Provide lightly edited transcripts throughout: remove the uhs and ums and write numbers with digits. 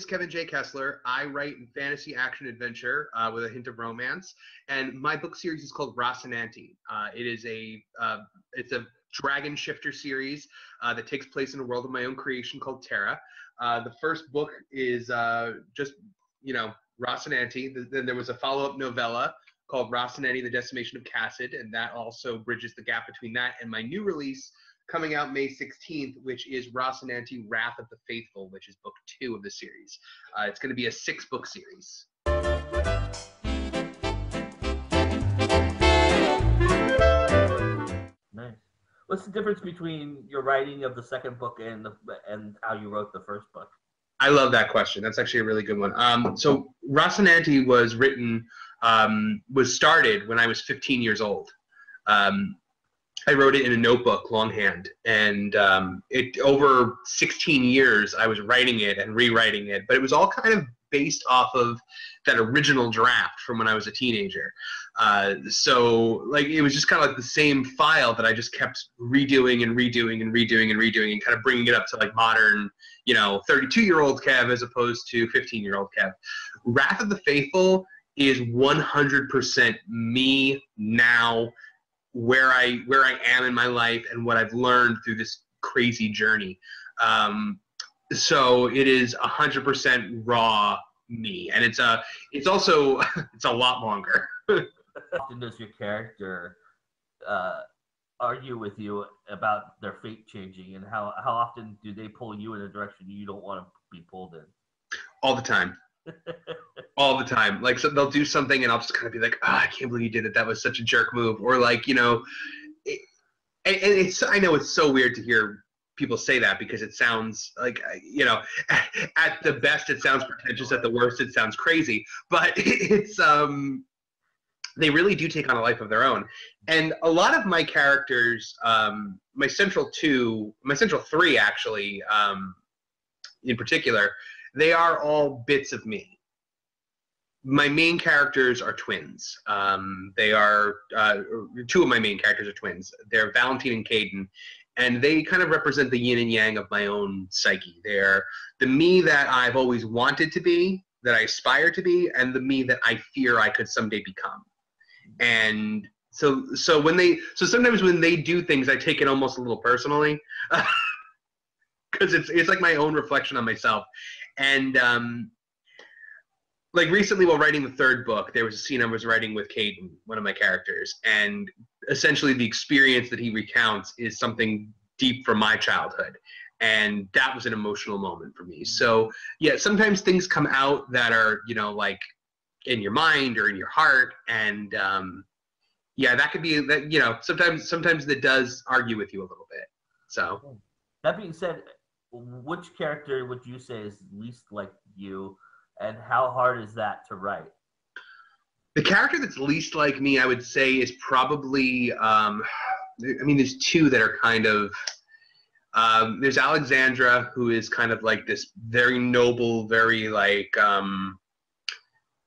Kevin J. Kessler. I write fantasy action adventure with a hint of romance, and my book series is called Rosinanti. It's a dragon shifter series that takes place in a world of my own creation called Terra. The first book is just, Rosinanti. Then there was a follow-up novella called Rosinanti, The Decimation of Cassid, and that also bridges the gap between that and my new release coming out May 16th, which is Rosinanti, Wrath of the Faithful, which is book 2 of the series. It's going to be a 6-book series. Nice. What's the difference between your writing of the second book and how you wrote the first book? I love that question. That's actually a really good one. So Rosinanti was started when I was 15 years old. I wrote it in a notebook, longhand, and over 16 years I was writing it and rewriting it, but it was all kind of based off of that original draft from when I was a teenager. So like it was just kind of like the same file that I just kept redoing and kind of bringing it up to like modern, 32-year-old Kev as opposed to 15-year-old Kev. Wrath of the Faithful is 100% me now, where I am in my life and what I've learned through this crazy journey. So it is 100% raw me, and it's also it's a lot longer. How often does your character argue with you about their fate changing, and how often do they pull you in a direction you don't want to be pulled in? All the time. All the time. Like, so they'll do something and I'll just kind of be like, I can't believe you did it. That was such a jerk move. Or like, I know it's so weird to hear people say that, because it sounds like, at the best it sounds pretentious, at the worst it sounds crazy. But it's they really do take on a life of their own. And a lot of my characters, my central 3 actually, in particular, they are all bits of me. My main characters are twins. They are 2 of my main characters are twins. They're Valentine and Caden, and they kind of represent the yin and yang of my own psyche. They're the me that I've always wanted to be, that I aspire to be, and the me that I fear I could someday become. And so sometimes when they do things, I take it almost a little personally, because it's like my own reflection on myself. And like recently while writing the 3rd book, there was a scene I was writing with Caden, one of my characters, and essentially the experience that he recounts is something deep from my childhood. And that was an emotional moment for me. So yeah, sometimes things come out that are, like in your mind or in your heart. And yeah, that could be that, sometimes that does argue with you a little bit. So that being said, which character would you say is least like you, and how hard is that to write? The character that's least like me, I would say, is probably, there's 2 that are kind of, there's Alexandra, who is kind of like this very noble, very like,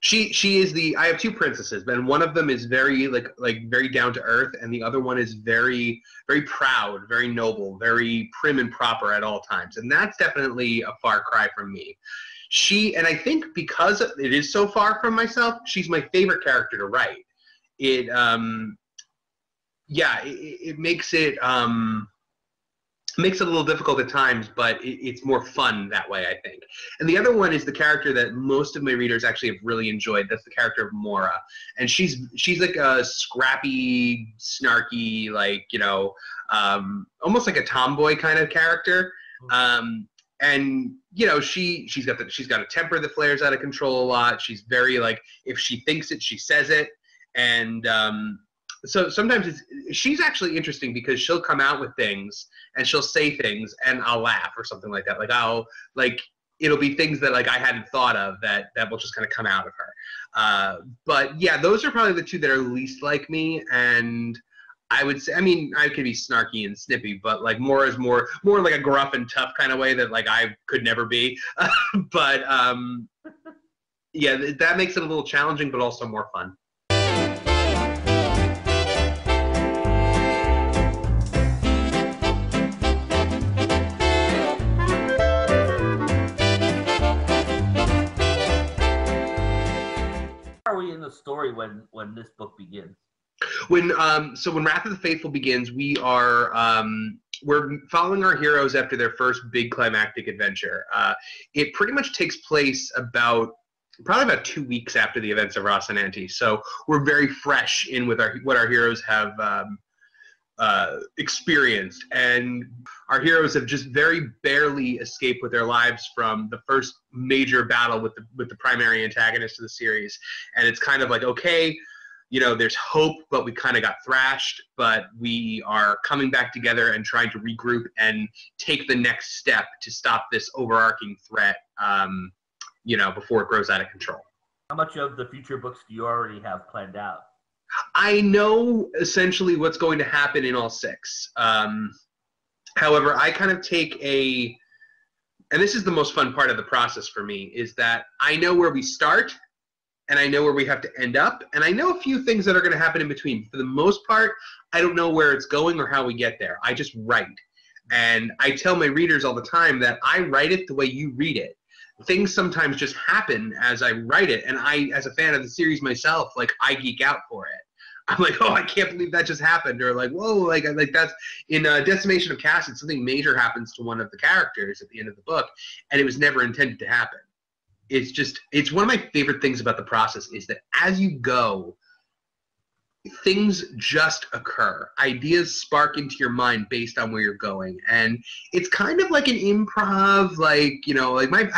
she is I have 2 princesses, and one of them is very like very down to earth, and the other one is very, very proud, very noble, very prim and proper at all times. And that's definitely a far cry from me. And I think because it is so far from myself, she's my favorite character to write. It makes it makes it a little difficult at times, but it's more fun that way, I think. And the other one is the character that most of my readers actually have really enjoyed. That's the character of Mohr. And she's like a scrappy, snarky, like, almost like a tomboy kind of character. And she's got a temper that flares out of control a lot. She's very like, if she thinks it, she says it. And so sometimes she's actually interesting, because she'll come out with things and she'll say things and I'll laugh or something like that. Like it'll be things that like I hadn't thought of that will just kind of come out of her. But yeah, those are probably the 2 that are least like me. And I would say, I could be snarky and snippy, but like Mohr is more like a gruff and tough kind of way that like I could never be. But yeah, that makes it a little challenging, but also more fun. story when this book begins? When when Wrath of the Faithful begins, we're following our heroes after their first big climactic adventure. It pretty much takes place probably about 2 weeks after the events of Rosinanti. So we're very fresh in with what our heroes have experienced, and our heroes have just very barely escaped with their lives from the first major battle with the primary antagonist of the series. And it's kind of like, okay, there's hope, but we kind of got thrashed, but we are coming back together and trying to regroup and take the next step to stop this overarching threat, before it grows out of control. How much of the future books do you already have planned out? I know essentially what's going to happen in all 6. However, I kind of take and this is the most fun part of the process for me, is that I know where we start, and I know where we have to end up, and I know a few things that are going to happen in between. For the most part, I don't know where it's going or how we get there. I just write. And I tell my readers all the time that I write it the way you read it. Things sometimes just happen as I write it, and I, as a fan of the series myself, I geek out for it. I'm like, oh, I can't believe that just happened, or like, whoa, like that's in Decimation of Cassid, something major happens to one of the characters at the end of the book, and it was never intended to happen. It's one of my favorite things about the process is that as you go, things just occur. Ideas spark into your mind based on where you're going. And it's kind of like an improv, I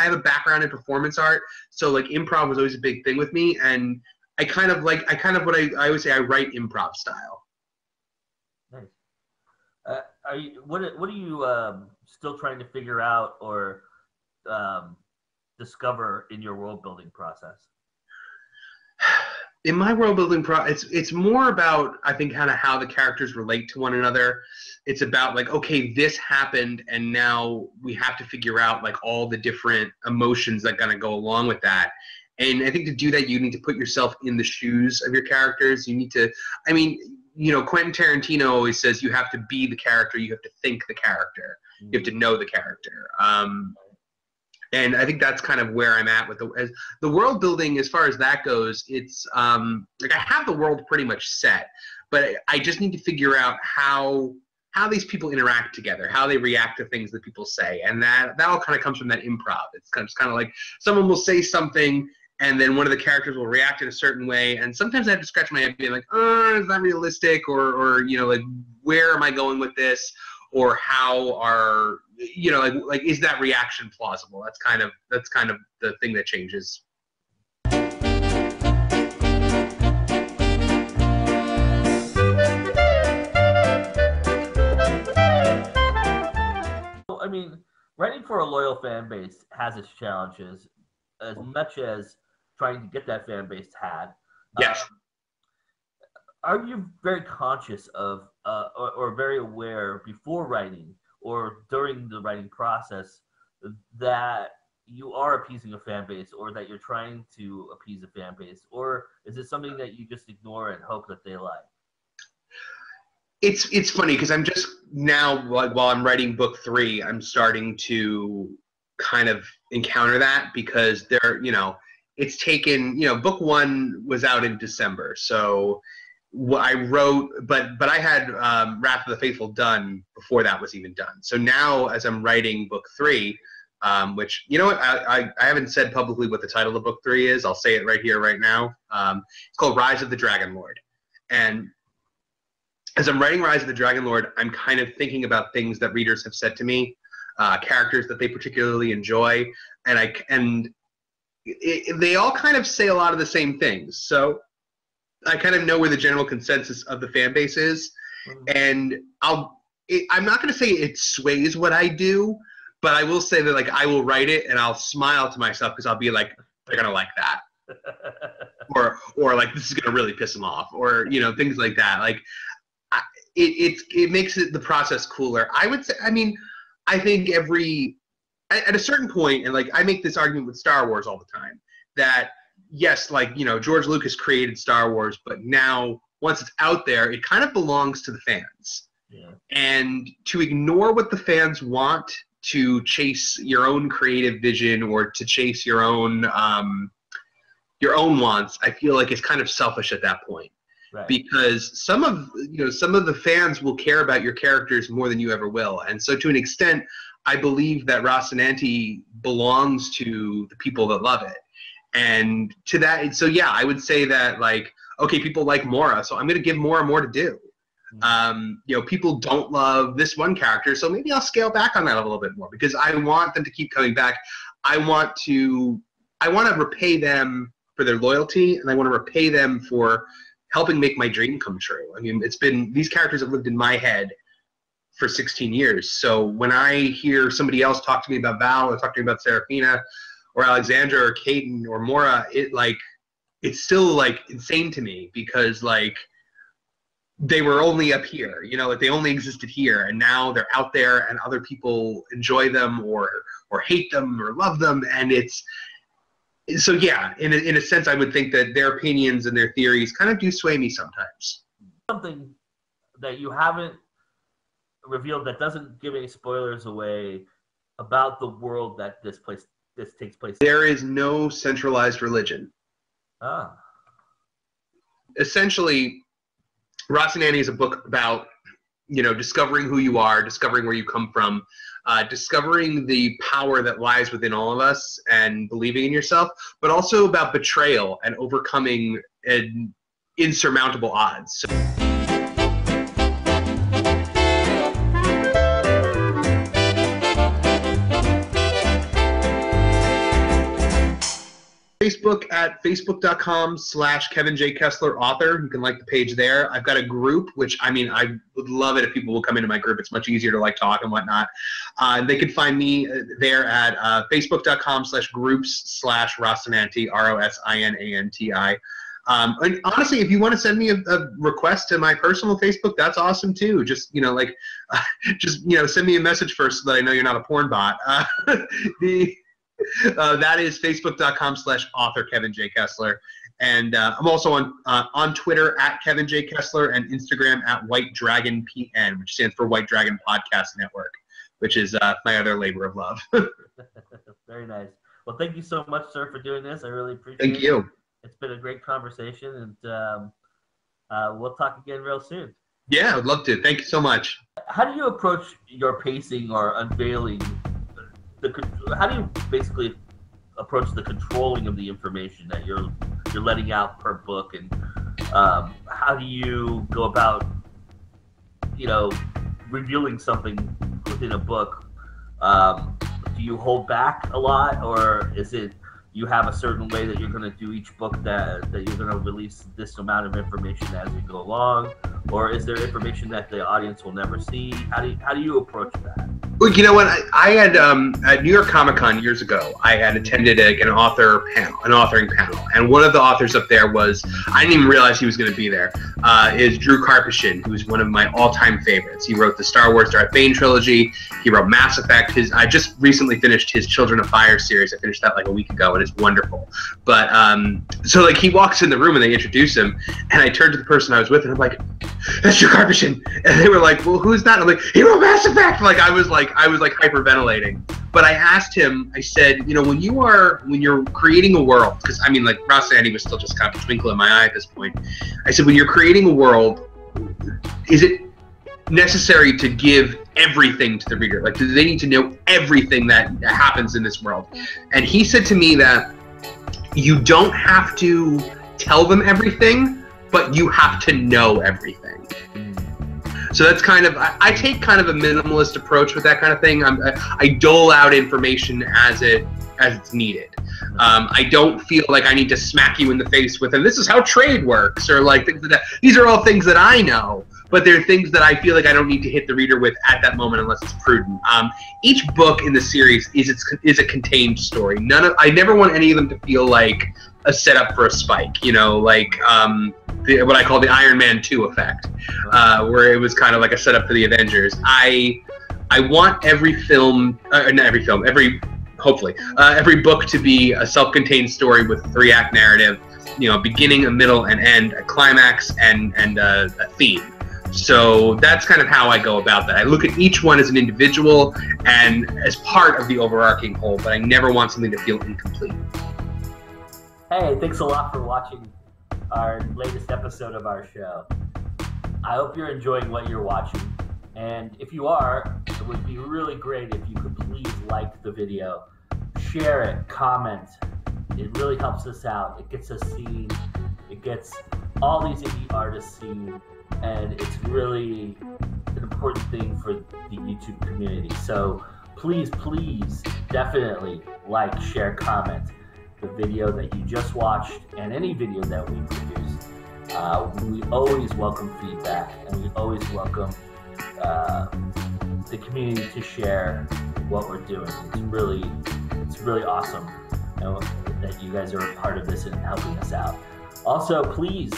have a background in performance art, so improv was always a big thing with me, and I always say I write improv style. Nice. What are you still trying to figure out or discover in your world building process? In my world building process, it's more about, I think, kind of how the characters relate to one another. It's about okay, this happened, and now we have to figure out all the different emotions that kind of go along with that. And I think to do that, you need to put yourself in the shoes of your characters. You need to, Quentin Tarantino always says you have to be the character, you have to think the character, you have to know the character. And I think that's kind of where I'm at with the world building. As far as that goes, it's I have the world pretty much set, but I just need to figure out how these people interact together, how they react to things that people say, and that all kind of comes from that improv. It's kind of like someone will say something, and then one of the characters will react in a certain way, and sometimes I have to scratch my head, being like, "Oh, is that realistic?" Or where am I going with this? Or how are is that reaction plausible? That's kind of the thing that changes. I mean, writing for a loyal fan base has its challenges, as much as trying to get that fan base had. Yes. Are you very conscious of or very aware before writing or during the writing process that you are appeasing a fan base, or that you're trying to appease a fan base, or is it something that you just ignore and hope that they like? It's funny because I'm just now, while I'm writing book 3, I'm starting to kind of encounter that, because it's taken, book 1 was out in December, so I wrote, but I had Wrath of the Faithful done before that was even done. So now, as I'm writing book 3, which, I haven't said publicly what the title of book 3 is. I'll say it right here, right now. It's called Rise of the Dragon Lord. And as I'm writing Rise of the Dragon Lord, I'm kind of thinking about things that readers have said to me, characters that they particularly enjoy, and they all kind of say a lot of the same things. So I kind of know where the general consensus of the fan base is, and I'm not going to say it sways what I do, but I will say that I will write it and I'll smile to myself, because I'll be like, they're going to like that, or this is going to really piss them off, or things like that. It makes the process cooler. I would say, I think at a certain point, and I make this argument with Star Wars all the time, that yes, George Lucas created Star Wars, but now once it's out there, it kind of belongs to the fans. Yeah. And to ignore what the fans want, to chase your own creative vision, or to chase your own your own wants, I feel like is kind of selfish at that point. Right. Because some of the fans will care about your characters more than you ever will. And so to an extent, I believe that Rosinanti belongs to the people that love it. And to that, so yeah, I would say that, like, okay, people like Mohr, so I'm going to give Mohr more to do. People don't love this one character, so maybe I'll scale back on that a little bit more because I want them to keep coming back. I want to repay them for their loyalty, and I want to repay them for helping make my dream come true. I mean, these characters have lived in my head for 16 years. So when I hear somebody else talk to me about Val or talk to me about Serafina or Alexandra or Caden or Mohr, it's still like insane to me because like they were only up here, like they only existed here, and now they're out there and other people enjoy them or hate them or love them, and so yeah, in a sense, I would think that their opinions and their theories kind of do sway me sometimes. Something that you haven't revealed that doesn't give any spoilers away about the world that this takes place in. There is no centralized religion. Ah. Essentially, Rosinanti is a book about, discovering who you are, discovering where you come from, discovering the power that lies within all of us and believing in yourself, but also about betrayal and overcoming insurmountable odds. So Facebook at facebook.com/Kevin J. Kessler author. You can like the page there. I've got a group, which, I would love it if people will come into my group. It's much easier to talk and whatnot. They can find me there at facebook.com/groups/Rosinanti, Rosinanti. And honestly, if you want to send me a request to my personal Facebook, that's awesome too. Just, send me a message first so that I know you're not a porn bot. That is facebook.com/author Kevin J. Kessler. And I'm also on Twitter at Kevin J. Kessler and Instagram at White Dragon PN, which stands for White Dragon Podcast Network, which is my other labor of love. Very nice. Well, thank you so much, sir, for doing this. I really appreciate it. Thank you. It's been a great conversation, and we'll talk again real soon. Yeah, I would love to. Thank you so much. How do you approach your pacing or unveiling? How do you basically approach the controlling of the information that you're letting out per book, and how do you go about revealing something within a book? Do you hold back a lot, or is it you have a certain way that you're going to do each book that you're going to release this amount of information as you go along, or is there information that the audience will never see? How do you approach that? Well, you know what? I had at New York Comic Con years ago, I had attended an authoring panel, and one of the authors up there was, I didn't even realize he was going to be there, is Drew Karpyshyn, who's one of my all-time favorites. He wrote the Star Wars Darth Bane trilogy. He wrote Mass Effect. I just recently finished his Children of Fire series. I finished that like a week ago, and it's wonderful. But so he walks in the room and they introduce him, and I turned to the person I was with, and I'm like, "That's Drew Karpyshyn," and they were like, "Well, who's that?" I'm like, "He wrote Mass Effect." I was hyperventilating. But I asked him, I said, when you're creating a world, because Rosinanti was still just kind of a twinkle in my eye at this point. I said, when you're creating a world, is it necessary to give everything to the reader? Like, do they need to know everything that happens in this world? And he said to me that you don't have to tell them everything, but you have to know everything. So that's I take kind of a minimalist approach with that kind of thing. I dole out information as it's needed. I don't feel like I need to smack you in the face with, and this is how trade works, or things like that. These are all things that I know, but they're things that I feel like I don't need to hit the reader with at that moment unless it's prudent. Each book in the series is a contained story. I never want any of them to feel like a setup for a spike, what I call the Iron Man 2 effect, where it was kind of like a setup for the Avengers. I want every book to be a self-contained story with a 3-act narrative, beginning, a middle, and end, a climax, and a theme. So that's kind of how I go about that. I look at each one as an individual and as part of the overarching whole, but I never want something to feel incomplete. Hey, thanks a lot for watching our latest episode of our show. I hope you're enjoying what you're watching. And if you are, it would be really great if you could please like the video, share it, comment. It really helps us out. It gets us seen. It gets all these indie artists seen. And it's really an important thing for the YouTube community. So please, definitely like, share, comment the video that you just watched and any video that we produce. We always welcome feedback, and we always welcome the community to share what we're doing. It's really awesome, you know, that you guys are a part of this and helping us out. Also, please,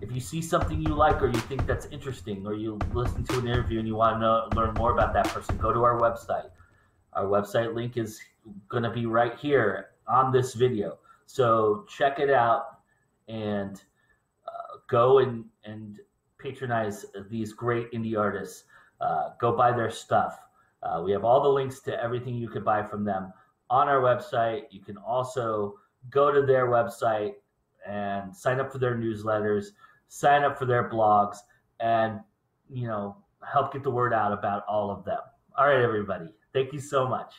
if you see something you like or you think that's interesting, or you listen to an interview and you want to learn more about that person, go to our website. Our website link is going to be right here on this video. So check it out and go and patronize these great indie artists. Go buy their stuff. We have all the links to everything you could buy from them on our website. You can also go to their website and sign up for their newsletters, sign up for their blogs, and help get the word out about all of them. All right, everybody. Thank you so much.